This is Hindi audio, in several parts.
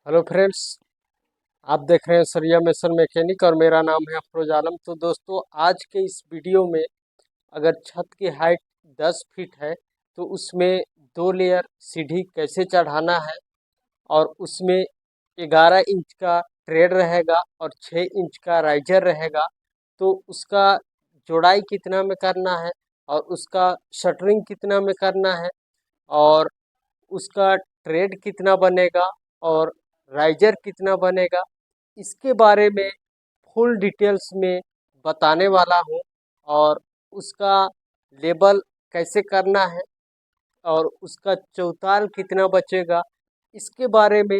Hello friends. आप देख रहे हैं सरिया मेसन मैकेनिक और मेरा नाम है अफरोज आलम। तो दोस्तों, आज के इस वीडियो में अगर छत की हाइट 10 फीट है तो उसमें 2 लेयर सीढ़ी कैसे चढ़ाना है और उसमें 11 इंच का ट्रेड रहेगा और 6 इंच का राइजर रहेगा। तो उसका जोड़ाई कितना में करना है और उसका शटरिंग कितना में करना है और उसका ट्रेड कितना बनेगा और राइजर कितना बनेगा, इसके बारे में फुल डिटेल्स में बताने वाला हूँ। और उसका लेबल कैसे करना है और उसका चौताल कितना बचेगा, इसके बारे में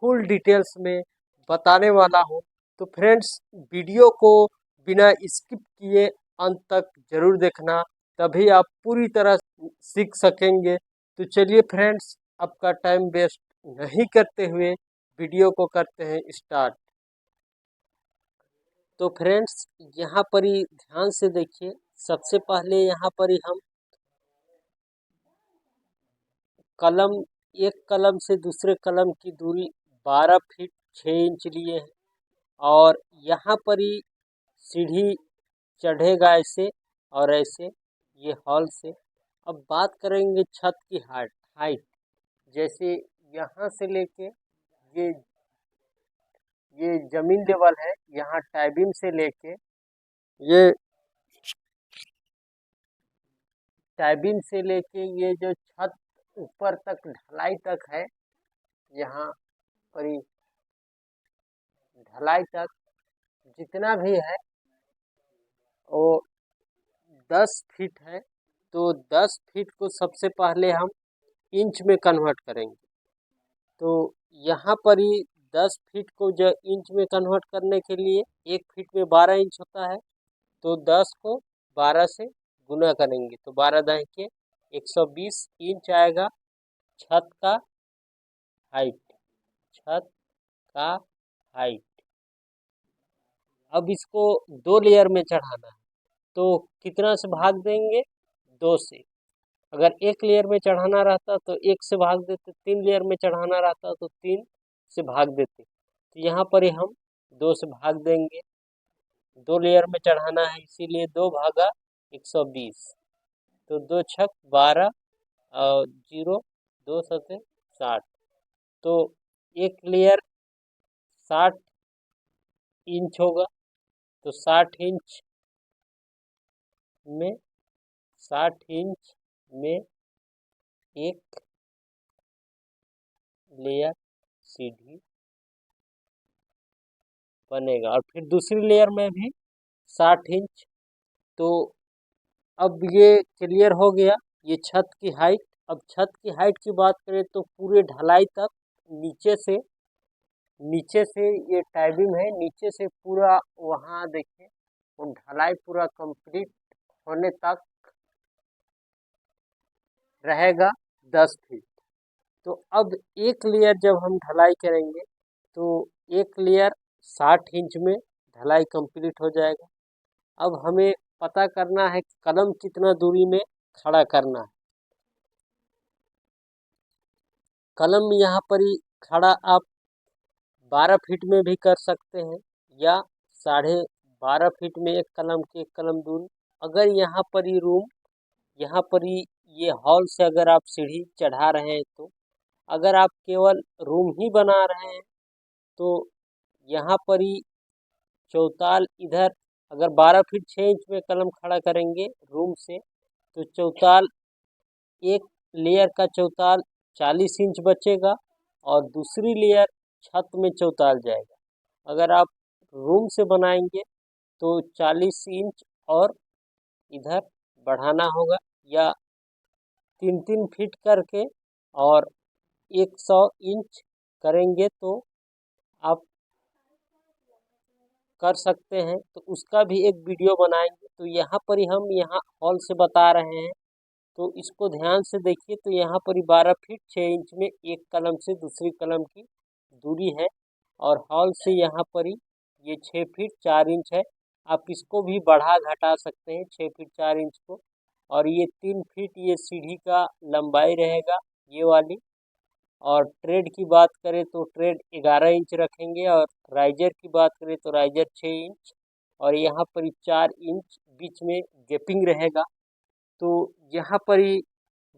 फुल डिटेल्स में बताने वाला हूँ। तो फ्रेंड्स, वीडियो को बिना स्किप किए अंत तक जरूर देखना, तभी आप पूरी तरह सीख सकेंगे। तो चलिए फ्रेंड्स, आपका टाइम वेस्ट नहीं करते हुए वीडियो को करते हैं स्टार्ट। तो फ्रेंड्स, यहाँ पर ही ध्यान से देखिए। सबसे पहले यहाँ पर ही हम कलम एक कलम से दूसरे कलम की दूरी 12 फीट 6 इंच लिए है और यहाँ पर ही सीढ़ी चढ़ेगा ऐसे और ऐसे, ये हॉल से। अब बात करेंगे छत की हाइट हाइट जैसे यहाँ से लेके ये ये जमीन लेवल है, यहाँ टाइबिम से लेके ये ये जो छत ऊपर तक ढलाई तक है, यहाँ पर ही ढलाई तक जितना भी है वो 10 फीट है। तो 10 फीट को सबसे पहले हम इंच में कन्वर्ट करेंगे। तो यहाँ पर ही 10 फीट को जो इंच में कन्वर्ट करने के लिए 1 फीट में 12 इंच होता है, तो 10 को 12 से गुना करेंगे तो 12 के 120 इंच आएगा छत का हाइट। छत का हाइट। अब इसको 2 लेयर में चढ़ाना है तो कितना से भाग देंगे? 2 से। अगर 1 लेयर में चढ़ाना रहता तो 1 से भाग देते, 3 लेयर में चढ़ाना रहता तो 3 से भाग देते। तो यहाँ पर ही हम 2 से भाग देंगे। 2 लेयर में चढ़ाना है इसीलिए 2 भागा 120। तो 2 छक 12 और 0 2 सते 60। तो 1 लेयर 60 इंच होगा। तो में 60 इंच में 1 लेयर सीढ़ी बनेगा और फिर दूसरी लेयर में भी 60 इंच। तो अब ये क्लियर हो गया ये छत की हाइट। अब छत की हाइट की बात करें तो पूरे ढलाई तक नीचे से ये टाइबिंग है, नीचे से पूरा वहाँ देखिए वो ढलाई पूरा कंप्लीट होने तक रहेगा 10 फीट। तो अब 1 लेयर जब हम ढलाई करेंगे तो 1 लेयर 60 इंच में ढलाई कंप्लीट हो जाएगा। अब हमें पता करना है कलम कितना दूरी में खड़ा करना है। कलम यहाँ पर ही खड़ा आप 12 फीट में भी कर सकते हैं या 12.5 फीट में एक कलम की एक कलम दूरी। अगर यहाँ पर ही ये हॉल से अगर आप सीढ़ी चढ़ा रहे हैं तो अगर आप केवल रूम ही बना रहे हैं तो यहाँ पर ही चौताल इधर अगर 12 फीट 6 इंच में कलम खड़ा करेंगे रूम से तो चौताल एक लेयर का चौताल 40 इंच बचेगा और दूसरी लेयर छत में चौताल जाएगा। अगर आप रूम से बनाएंगे तो 40 इंच और इधर बढ़ाना होगा या 3-3 फीट करके और 100 इंच करेंगे तो आप कर सकते हैं। तो उसका भी एक वीडियो बनाएंगे। तो यहाँ पर ही हम यहाँ हॉल से बता रहे हैं तो इसको ध्यान से देखिए। तो यहाँ पर ही 12 फीट 6 इंच में एक कलम से दूसरी कलम की दूरी है और हॉल से यहाँ पर ही ये 6 फीट 4 इंच है। आप इसको भी बढ़ा घटा सकते हैं 6 फीट 4 इंच को। और ये 3 फीट ये सीढ़ी का लंबाई रहेगा ये वाली। और ट्रेड की बात करें तो ट्रेड 11 इंच रखेंगे, और राइजर की बात करें तो राइजर 6 इंच, और यहाँ पर ही 4 इंच बीच में गैपिंग रहेगा। तो यहाँ पर ही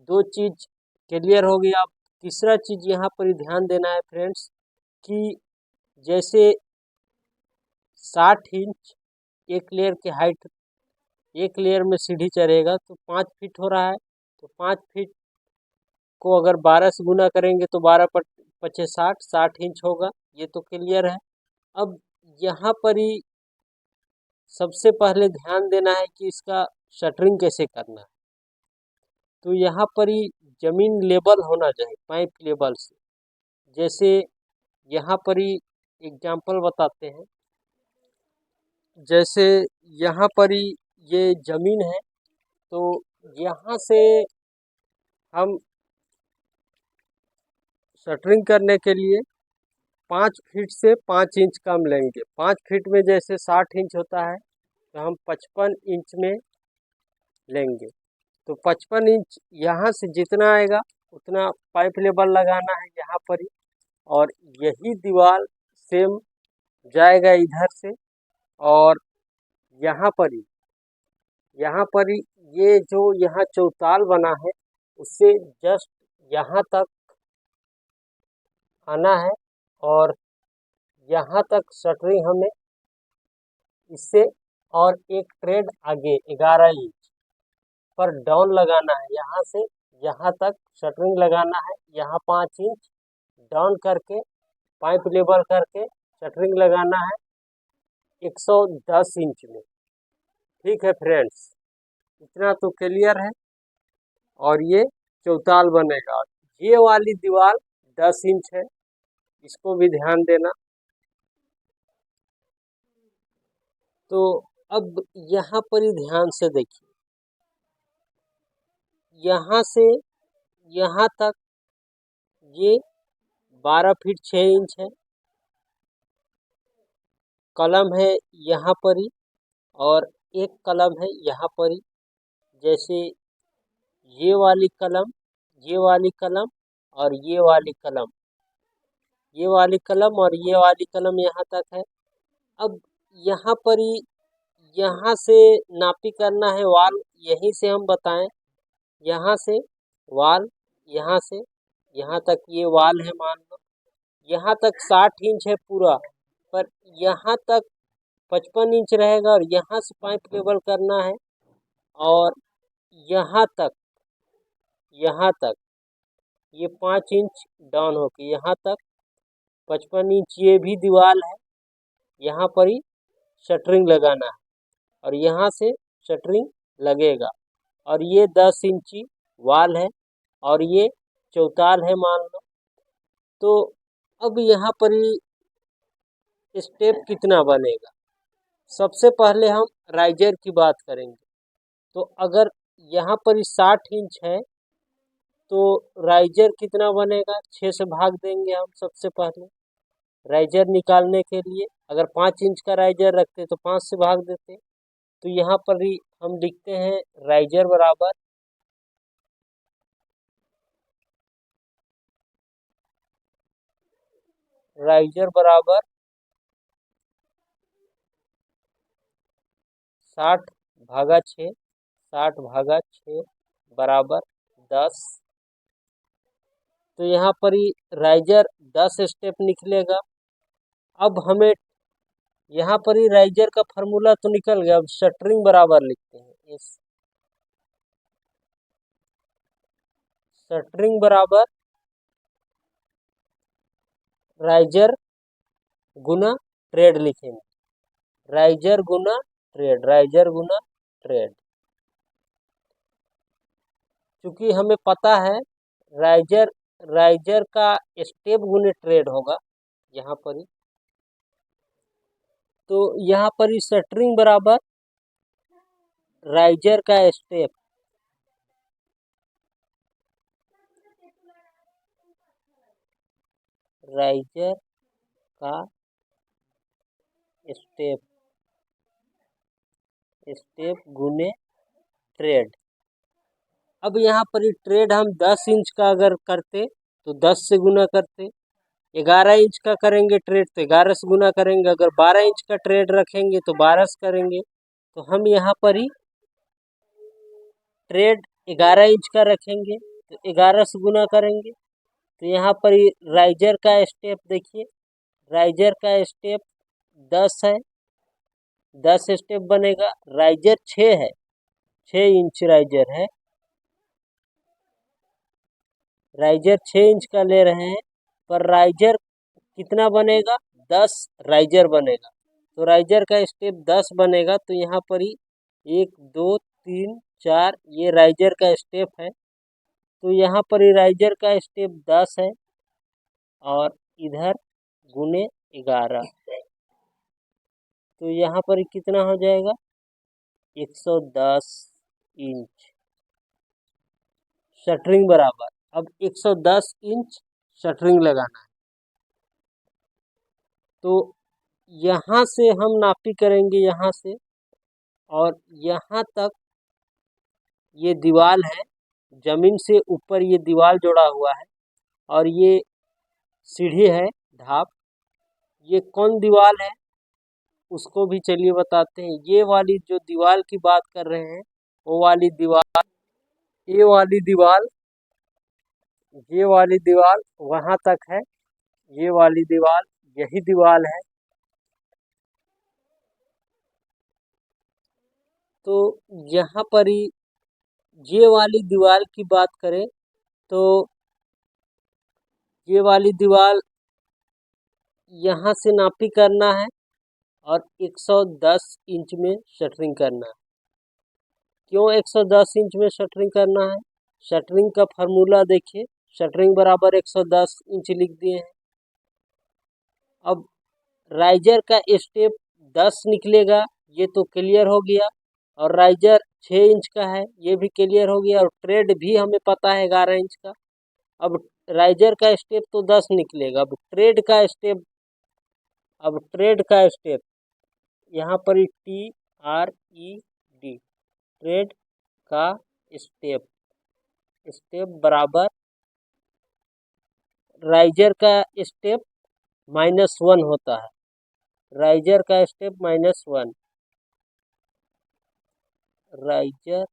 दो चीज क्लियर हो गया। अब तीसरा चीज यहाँ पर ही ध्यान देना है फ्रेंड्स कि जैसे 60 इंच एक लेयर की हाइट, एक लेयर में सीढ़ी चढ़ेगा तो 5 फीट हो रहा है। तो 5 फीट को अगर 12 से गुना करेंगे तो 12 पचे 60 इंच होगा। ये तो क्लियर है। अब यहाँ पर ही सबसे पहले ध्यान देना है कि इसका शटरिंग कैसे करना है। तो यहाँ पर ही जमीन लेवल होना चाहिए पाइप लेवल से। जैसे यहाँ पर ही एग्जाम्पल बताते हैं, जैसे यहाँ पर ही ये जमीन है, तो यहाँ से हम शटरिंग करने के लिए 5 फीट से 5 इंच कम लेंगे। 5 फीट में जैसे 60 इंच होता है तो हम 55 इंच में लेंगे। तो 55 इंच यहाँ से जितना आएगा उतना पाइप लेवल लगाना है यहाँ पर ही, और यही दीवार सेम जाएगा इधर से, और यहाँ पर ही ये जो यहाँ चौताल बना है उससे जस्ट यहाँ तक आना है, और यहाँ तक शटरिंग हमें इससे और एक ट्रेड आगे 11 इंच पर डाउन लगाना है। यहाँ से यहाँ तक शटरिंग लगाना है, यहाँ 5 इंच डाउन करके पाइप लेवल करके शटरिंग लगाना है 110 इंच में। ठीक है फ्रेंड्स, इतना तो क्लियर है। और ये चौताल बनेगा। ये वाली दीवार 10 इंच है, इसको भी ध्यान देना। तो अब यहाँ पर ही ध्यान से देखिए, यहाँ से यहाँ तक ये 12 फीट 6 इंच है। कलम है यहाँ पर ही, और एक कलम है यहाँ पर ही। जैसे ये वाली कलम, ये वाली कलम और ये वाली कलम, ये वाली कलम और ये वाली कलम यहाँ तक है। अब यहाँ पर ही यहाँ से नापी करना है वाल, यहीं से हम बताएं, यहाँ से वाल, यहाँ से यहाँ तक ये वाल है मान लो, यहाँ तक 60 इंच है पूरा, पर यहाँ तक 55 इंच रहेगा, और यहाँ से पाइप लेवल करना है, और यहाँ तक ये 5 इंच डाउन होके यहाँ तक 55 इंच ये भी दीवार है। यहाँ पर ही शटरिंग लगाना है, और यहाँ से शटरिंग लगेगा, और ये 10 इंची वाल है, और ये चौताल है मान लो। तो अब यहाँ पर ही स्टेप कितना बनेगा, सबसे पहले हम राइजर की बात करेंगे। तो अगर यहाँ पर ही 60 इंच है तो राइजर कितना बनेगा, 6 से भाग देंगे हम सबसे पहले राइजर निकालने के लिए। अगर 5 इंच का राइजर रखते तो 5 से भाग देते। तो यहाँ पर ही हम लिखते हैं राइजर बराबर राइजर बराबर 60 भागा 6, 60 भागा 6 बराबर 10। तो यहाँ पर ही राइजर 10 स्टेप निकलेगा। अब हमें यहाँ पर ही राइजर का फार्मूला तो निकल गया, अब शटरिंग बराबर लिखते हैं। इस शटरिंग बराबर राइजर गुना ट्रेड लिखेंगे, राइजर गुना ट्रेड, राइजर गुना ट्रेड। क्योंकि हमें पता है राइजर राइजर का स्टेप गुने ट्रेड होगा यहाँ पर ही। तो यहाँ पर ही शटरिंग बराबर राइजर का स्टेप, राइजर का स्टेप, स्टेप गुने ट्रेड। अब यहाँ पर ही ट्रेड हम 10 इंच का अगर करते तो 10 से गुना करते, 11 इंच का करेंगे ट्रेड तो 11 से गुना करेंगे, अगर 12 इंच का ट्रेड रखेंगे तो 12 से करेंगे। तो हम यहाँ पर ही ट्रेड 11 इंच का रखेंगे तो 11 से गुना करेंगे। तो यहाँ पर ही राइजर का स्टेप देखिए, राइजर का स्टेप 10 है, 10 स्टेप बनेगा। राइजर 6 है, 6 इंच राइजर है, राइजर 6 इंच का ले रहे हैं, पर राइजर कितना बनेगा, 10 राइजर बनेगा। तो राइजर का स्टेप 10 बनेगा। तो यहाँ पर ही 1 2 3 4 ये राइजर का स्टेप है। तो यहाँ पर ही राइजर का स्टेप 10 है और इधर गुने 11, तो यहाँ पर ही कितना हो जाएगा, 110 इंच शटरिंग बराबर। अब 110 इंच शटरिंग लगाना है। तो यहाँ से हम नापी करेंगे, यहाँ से और यहाँ तक ये दीवार है, जमीन से ऊपर ये दीवार जोड़ा हुआ है और ये सीढ़ी है ढाप। ये कौन दीवार है उसको भी चलिए बताते हैं। ये वाली जो दीवार की बात कर रहे हैं वो वाली दीवार, ये वाली दीवार, ये वाली दीवार वहां तक है, ये वाली दीवार यही दीवार है। तो यहाँ पर ही ये वाली दीवार की बात करें तो ये वाली दीवार यहाँ से नापी करना है और 110 इंच में शटरिंग करना है। क्यों 110 इंच में शटरिंग करना है, शटरिंग का फार्मूला देखिए, शटरिंग बराबर 110 इंच लिख दिए हैं। अब राइजर का स्टेप 10 निकलेगा, ये तो क्लियर हो गया, और राइजर 6 इंच का है ये भी क्लियर हो गया, और ट्रेड भी हमें पता है 11 इंच का। अब राइजर का स्टेप तो 10 निकलेगा, अब ट्रेड का स्टेप यहाँ पर TRED, ट्रेड का स्टेप, स्टेप बराबर राइजर का स्टेप -1 होता है, राइजर का स्टेप -1, राइजर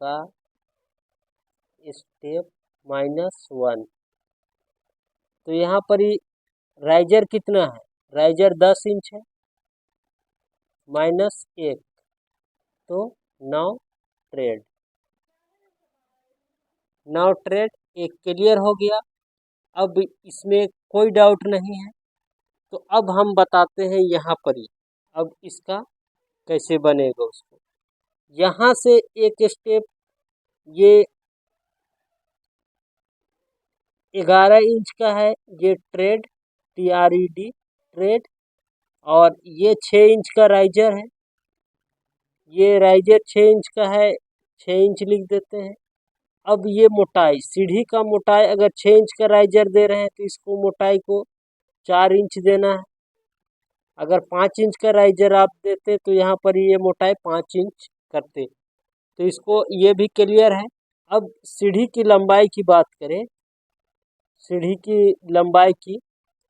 का स्टेप -1। तो यहाँ पर ही राइजर कितना है, राइजर 10 इंच है, -1 तो 9 ट्रेड, 9 ट्रेड एक क्लियर हो गया। अब इसमें कोई डाउट नहीं है। तो अब हम बताते हैं यहाँ पर ही, अब इसका कैसे बनेगा उसको। यहाँ से एक स्टेप ये 11 इंच का है, ये ट्रेड TRED ट्रेड, और ये 6 इंच का राइजर है, ये राइजर 6 इंच का है, 6 इंच लिख देते हैं। अब ये मोटाई, सीढ़ी का मोटाई अगर 6 इंच का राइजर दे रहे हैं तो इसको मोटाई को 4 इंच देना है। अगर 5 इंच का राइजर आप देते तो यहाँ पर ये मोटाई 5 इंच करते। तो इसको ये भी क्लियर है। अब सीढ़ी की लंबाई की बात करें, सीढ़ी की लंबाई की,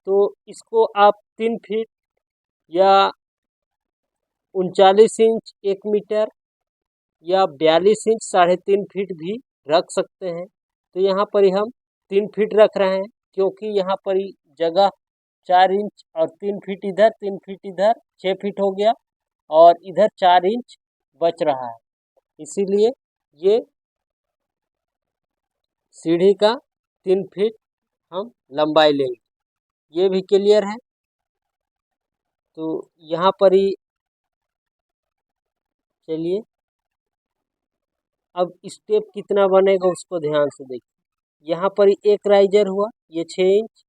तो इसको आप 3 फीट या 39 इंच 1 मीटर या 42 इंच 3.5 फीट भी रख सकते हैं। तो यहाँ पर ही हम 3 फीट रख रहे हैं, क्योंकि यहाँ पर ही जगह 4 इंच और 3 फीट इधर, 3 फीट इधर, 6 फीट हो गया, और इधर 4 इंच बच रहा है, इसीलिए ये सीढ़ी का 3 फीट हम लंबाई लेंगे। ये भी क्लियर है। तो यहाँ पर ही चलिए, अब स्टेप कितना बनेगा उसको ध्यान से देखिए। यहाँ पर एक राइजर हुआ, ये 6 inch,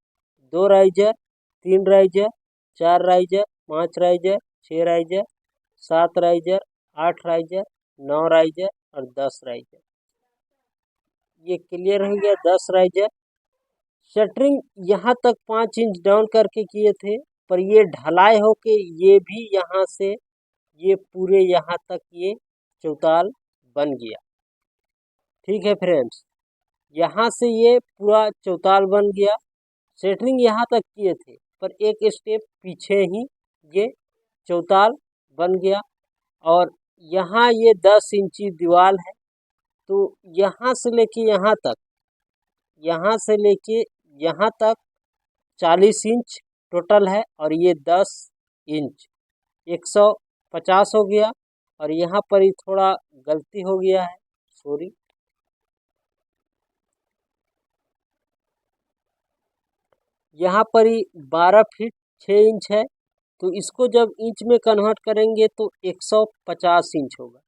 2 riser, 3 riser, 4 riser, 5 riser, 6 riser, 7 riser, 8 riser, 9 riser और 10 राइजर। ये क्लियर हो गया, 10 राइजर। शटरिंग यहाँ तक 5 इंच डाउन करके किए थे, पर ये ढलाई होके ये भी यहाँ से ये पूरे यहाँ तक ये चौताल बन गया। ठीक है फ्रेंड्स, यहाँ से ये पूरा चौताल बन गया। सेंटरिंग यहाँ तक किए थे पर एक स्टेप पीछे ही ये चौताल बन गया। और यहाँ ये 10 इंची दीवार है, तो यहाँ से लेके यहाँ तक, यहाँ से लेके यहाँ तक 40 इंच टोटल है। और ये 10 इंच 150 हो गया। और यहाँ पर ही थोड़ा गलती हो गया है, सॉरी। यहाँ पर ही 12 फीट 6 इंच है, तो इसको जब इंच में कन्वर्ट करेंगे तो 150 इंच होगा।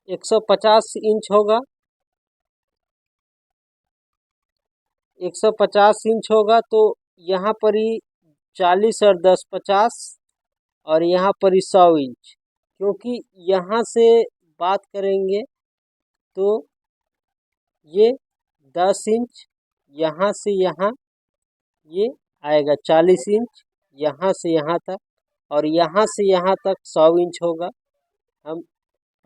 150 इंच होगा, 150 इंच होगा। तो यहाँ पर ही 40 और 10 50, और यहाँ पर ही 100 इंच। क्योंकि यहाँ से बात करेंगे तो ये 10 इंच, यहाँ से यहाँ ये आएगा 40 इंच, यहाँ से यहाँ तक, और यहाँ से यहाँ तक 100 इंच होगा। हम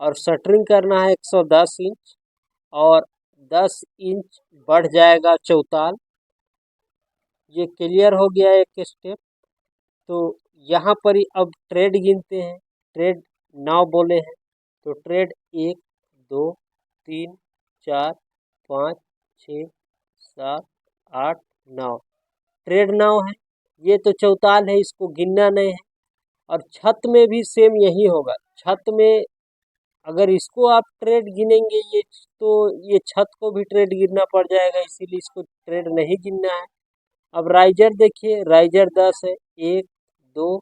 और शटरिंग करना है 110 इंच, और 10 इंच बढ़ जाएगा चौताल। ये क्लियर हो गया एक स्टेप। तो यहाँ पर ही अब ट्रेड गिनते हैं। ट्रेड 9 बोले हैं, तो ट्रेड 1 2 3 4 5 6 7 8 9, ट्रेड 9 है। ये तो चौताल है, इसको गिनना नहीं है। और छत में भी सेम यही होगा। छत में अगर इसको आप ट्रेड गिनेंगे ये, तो ये छत को भी ट्रेड गिनना पड़ जाएगा, इसीलिए इसको ट्रेड नहीं गिनना है। अब राइजर देखिए, राइजर 10 है। 1 2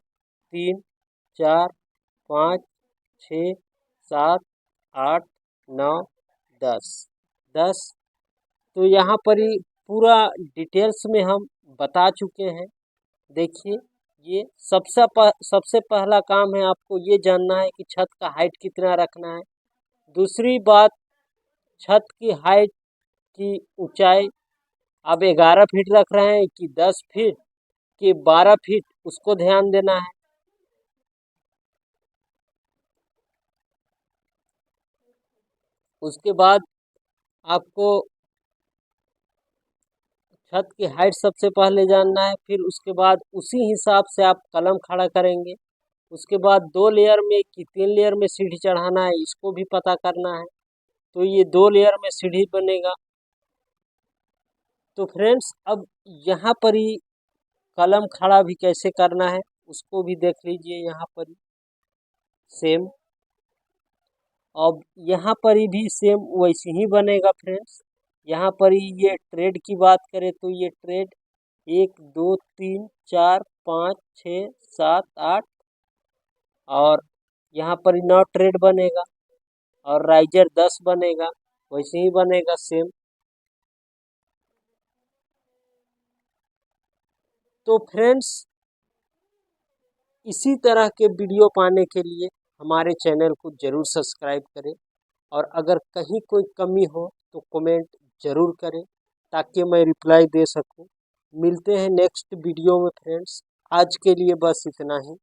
3 4 5 6 7 8 9 10 10। तो यहाँ पर ही पूरा डिटेल्स में हम बता चुके हैं। देखिए, ये सबसे पहला काम है, आपको ये जानना है कि छत का हाइट कितना रखना है। दूसरी बात, छत की हाइट की ऊंचाई आप 11 फीट रख रहे हैं कि 10 फीट कि 12 फीट, उसको ध्यान देना है। उसके बाद आपको छत की हाइट सबसे पहले जानना है, फिर उसके बाद उसी हिसाब से आप कलम खड़ा करेंगे। उसके बाद 2 लेयर में कि 3 लेयर में सीढ़ी चढ़ाना है, इसको भी पता करना है। तो ये 2 लेयर में सीढ़ी बनेगा। तो फ्रेंड्स, अब यहाँ पर ही कलम खड़ा भी कैसे करना है उसको भी देख लीजिए। यहाँ पर ही सेम, अब यहाँ पर ही भी सेम वैसे ही बनेगा फ्रेंड्स। यहाँ पर ही ये ट्रेड की बात करें तो ये ट्रेड 1 2 3 4 5 6 7 8, और यहाँ पर ही 9 ट्रेड बनेगा। और राइजर 10 बनेगा, वैसे ही बनेगा सेम। तो फ्रेंड्स, इसी तरह के वीडियो पाने के लिए हमारे चैनल को ज़रूर सब्सक्राइब करें, और अगर कहीं कोई कमी हो तो कमेंट ज़रूर करें ताकि मैं रिप्लाई दे सकूं। मिलते हैं नेक्स्ट वीडियो में फ्रेंड्स, आज के लिए बस इतना ही।